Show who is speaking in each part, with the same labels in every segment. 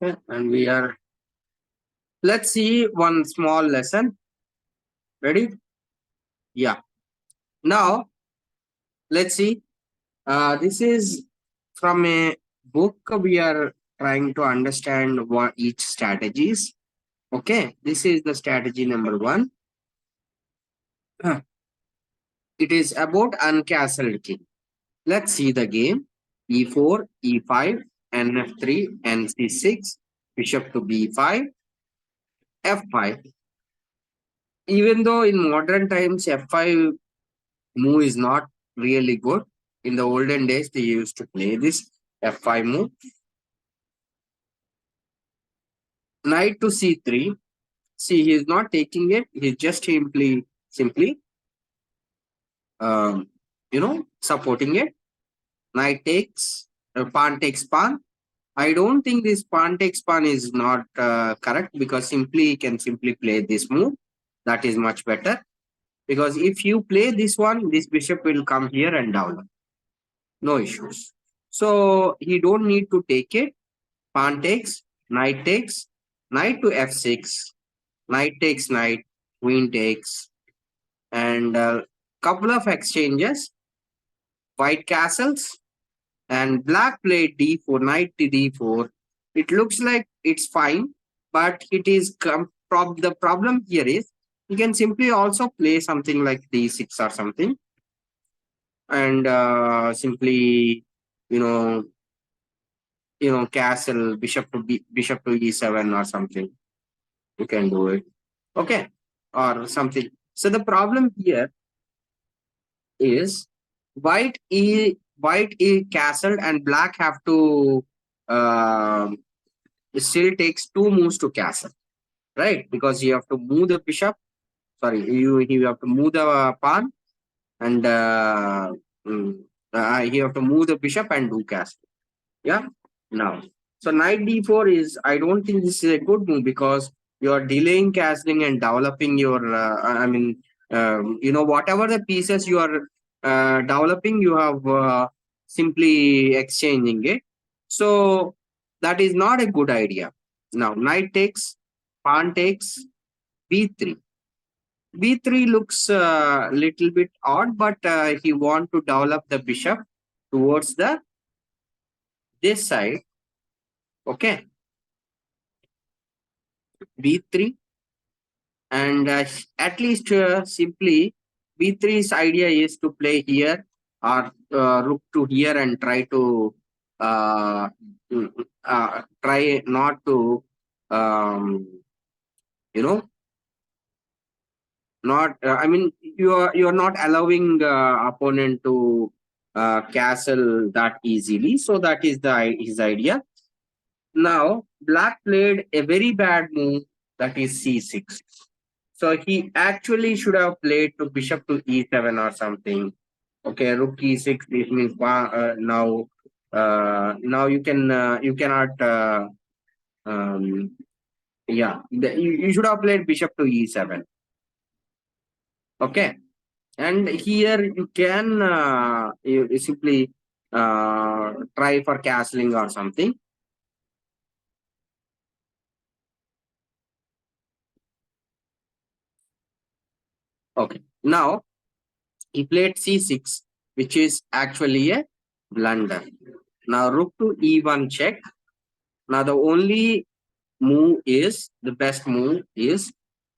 Speaker 1: Okay, and let's see one small lesson. Ready? Yeah. Now, let's see. This is from a book. We are trying to understand what each strategy is. Okay, this is the strategy number one. Huh. It is about uncastled king. Let's see the game. E4, E5, NF3, NC6, bishop to B5, F5. Even though in modern times F5 move is not really good, in the olden days they used to play this F5 move. Knight to C3. See, he is not taking it. He's just simply, um, supporting it. Knight takes, pawn takes pawn. I don't think this pawn takes pawn is not correct, because simply you can simply play this move. That is much better, because if you play this one, this bishop will come here and down. No issues. So he don't need to take it. Pawn takes, knight to f6, knight takes knight, queen takes, and couple of exchanges, white castles, and black played d4, knight to d4. It looks like it's fine, but it is the problem here is you can simply also play something like d6 or something, and simply, you know, castle bishop to e7 or something. You can do it, okay, or something. So the problem here is white e castle and black have to um still takes two moves to castle, right? Because you have to move the bishop. Sorry, you have to move the pawn, and mm, you have to move the bishop and do castle. Yeah. Now, so knight d4 is, I don't think this is a good move, because you are delaying castling and developing your. Whatever the pieces you are developing, you have simply exchanging it. So that is not a good idea. Now, knight takes, pawn takes, b3. B3 looks a little bit odd, but he want to develop the bishop towards the this side. Okay, B3, and at least simply B3's idea is to play here, or rook to here, and try to uh, try not to um, you know not I mean, you are not allowing opponent to castle that easily, so that is his idea. Now black played a very bad move, that is c6. So he actually should have played to bishop to e7 or something. Okay, rook e6. This means now you cannot. You should have played bishop to e7. Okay, and here you can you simply try for castling or something. Okay, now he played c6, which is actually a blunder. Now rook to e1 check. Now the only the best move is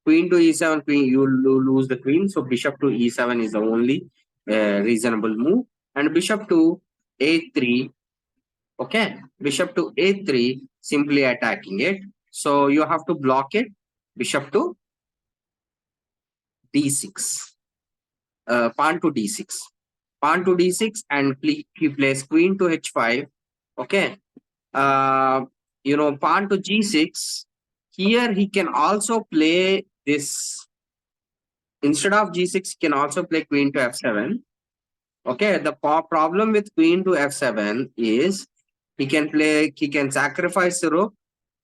Speaker 1: queen to e7. Queen, you lose the queen, so bishop to e7 is the only reasonable move, and bishop to a3. Okay, bishop to a3, simply attacking it. So you have to block it. Bishop to d6, pawn to d6, pawn to d6, and he plays queen to h5. Okay, uh, pawn to g6. Here he can also play this. Instead of g6, he can also play queen to f7. Okay, the problem with queen to f7 is he can sacrifice the rook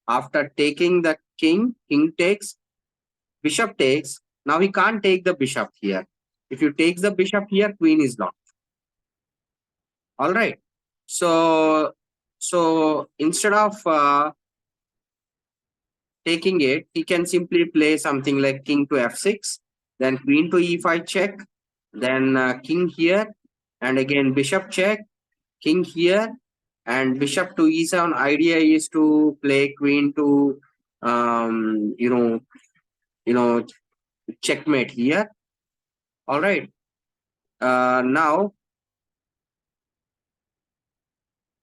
Speaker 1: after taking the king. King takes, bishop takes. Now he can't take the bishop here. If you take the bishop here, queen is locked. All right. So instead of taking it, he can simply play something like king to f6, then queen to e5 check, then king here, and again bishop check, king here, and bishop to e7. Idea is to play queen to um, you know you know checkmate here. All right. Now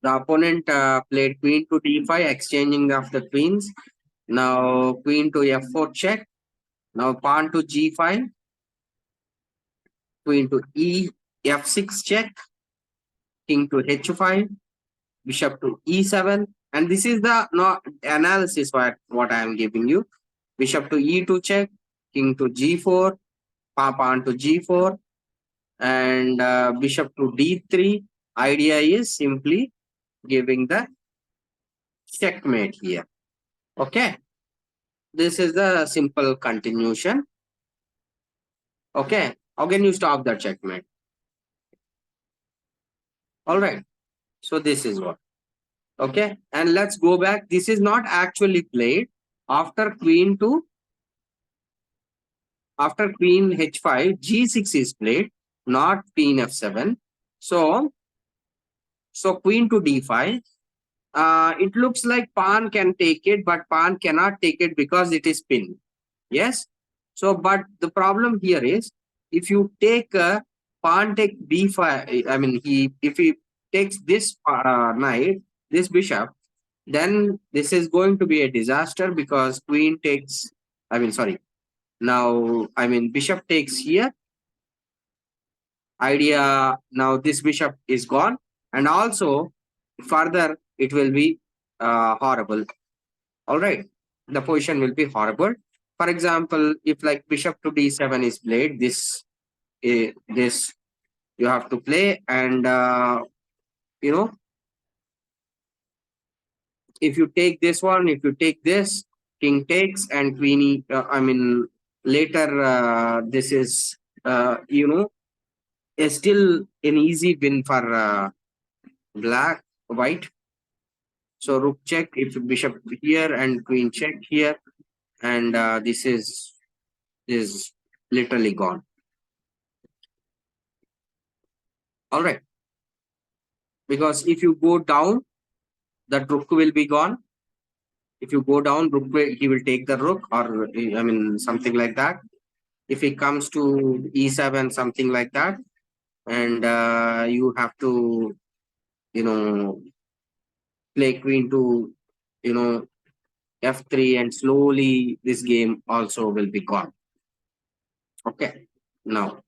Speaker 1: the opponent played queen to d5, exchanging of the queens. Now queen to f4 check. Now pawn to g5, queen to e f6 check, king to h5, bishop to e7. And this is the no analysis what I am giving you. Bishop to e2 check, king to g4, pawn to g4, and bishop to d3. Idea is simply giving the checkmate here. Okay. This is the simple continuation. Okay. How can you stop that checkmate? All right. So this is what. Okay. And let's go back. This is not actually played after queen h5, g6 is played, not queen f7. So queen to d5. It looks like pawn can take it, but pawn cannot take it because it is pinned. Yes. So, but the problem here is if you take a pawn take b5, I mean, if he takes this knight, this bishop, then this is going to be a disaster because queen takes, I mean, sorry. Now, I mean, bishop takes here. Idea now this bishop is gone, and also further it will be horrible. All right, the position will be horrible. For example, if like bishop to d7 is played, this you have to play, and you know, if you take this one, if you take this, king takes and queenie. I mean, later this is is still an easy win for white. So rook check if bishop here and queen check here, and this is literally gone. All right, because if you go down, that rook will be gone. If you go down, he will take the rook, or I mean something like that. If he comes to e7, something like that, and you have to you know play queen to you know f3, and slowly this game also will be gone. Okay, now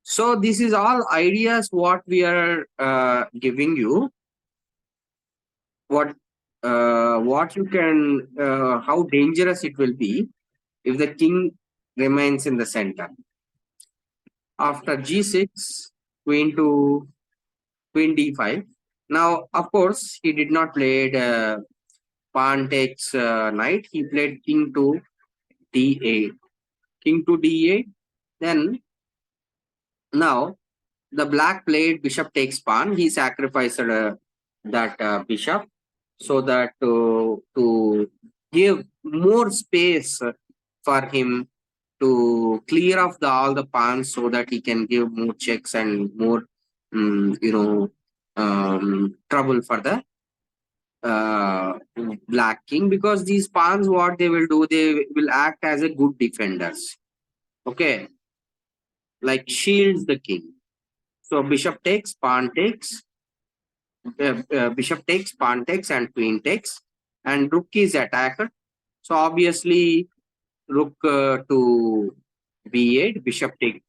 Speaker 1: so this is all ideas what we are giving you, what you can how dangerous it will be if the king remains in the center. After g6, queen to queen d5. Now of course he did not play pawn takes knight. He played king to d8. King to d8. Then now the black played bishop takes pawn. He sacrificed that bishop so that to give more space for him to clear off all the pawns so that he can give more checks and more trouble for the black king, because these pawns what they will do, they will act as a good defenders. Okay, like shields the king. So bishop takes, pawn takes, bishop takes, pawn takes, and queen takes, and rook is attacked. So obviously rook to b8, bishop take,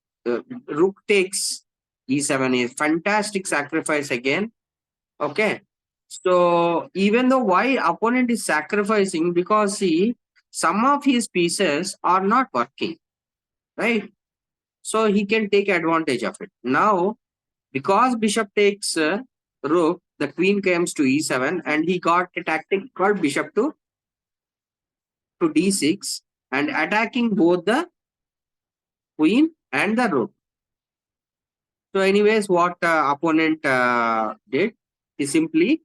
Speaker 1: rook takes e7 is fantastic sacrifice again. Okay, so even though why opponent is sacrificing, because see some of his pieces are not working, right? So he can take advantage of it. Now because bishop takes rook, the queen comes to e7, and he got a tactic called bishop to d6, and attacking both the queen and the rook. So anyways, what opponent did, he simply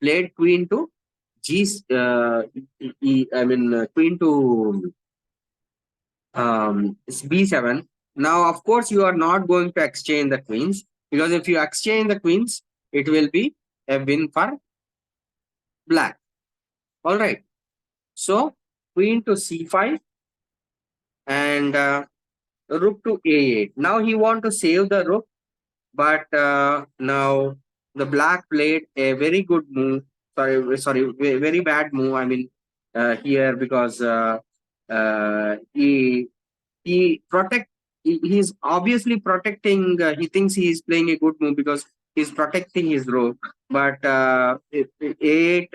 Speaker 1: played queen to queen to b7. Now, of course, you are not going to exchange the queens, because if you exchange the queens, it will be a win for black. All right. So queen to c5 and rook to a8. Now he want to save the rook, but now the black played a very good move. Very bad move. Here, because he protect. He's obviously protecting. He thinks he is playing a good move because he's protecting his rook. But a8,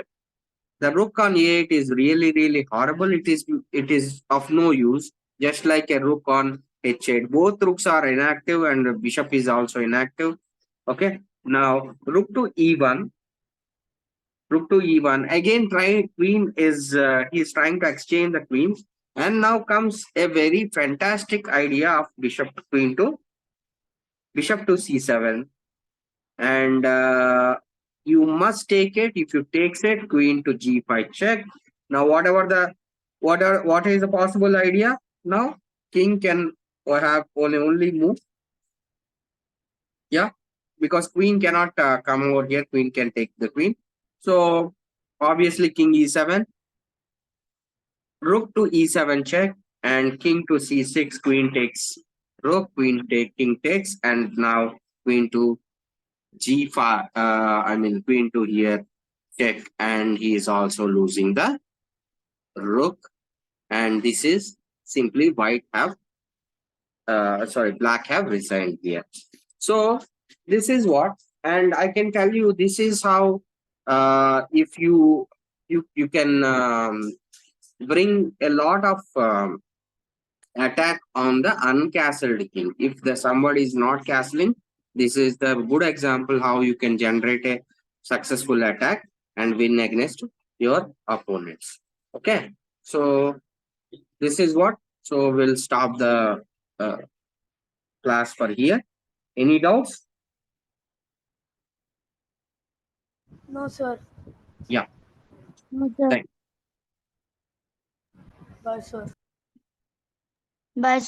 Speaker 1: the rook on a8 is really really horrible. It is of no use. Just like a rook on h8, both rooks are inactive and the bishop is also inactive. Okay. Now rook to e1. Rook to e1 again. Try queen is he's trying to exchange the queens, and now comes a very fantastic idea of bishop to c7, and you must take it. If you takes it, queen to g5 check. Now whatever the what is the possible idea? Now king can have only move. Yeah, because queen cannot come over here. Queen can take the queen. So obviously king e7, rook to e7 check, and king to c6. Queen takes rook, queen take, king takes, and now queen to g5. Queen to here check, and he is also losing the rook. And this is simply black have resigned here. So this is what, and I can tell you this is how if you can bring a lot of attack on the uncastled king. If the somebody is not castling, this is the good example how you can generate a successful attack and win against your opponents. Okay, so this is what. So we'll stop the uh, class for here. Any doubts?
Speaker 2: No, sir.
Speaker 1: Yeah.
Speaker 3: No, sir.
Speaker 1: Thank
Speaker 2: Bye, sir.
Speaker 3: Bye,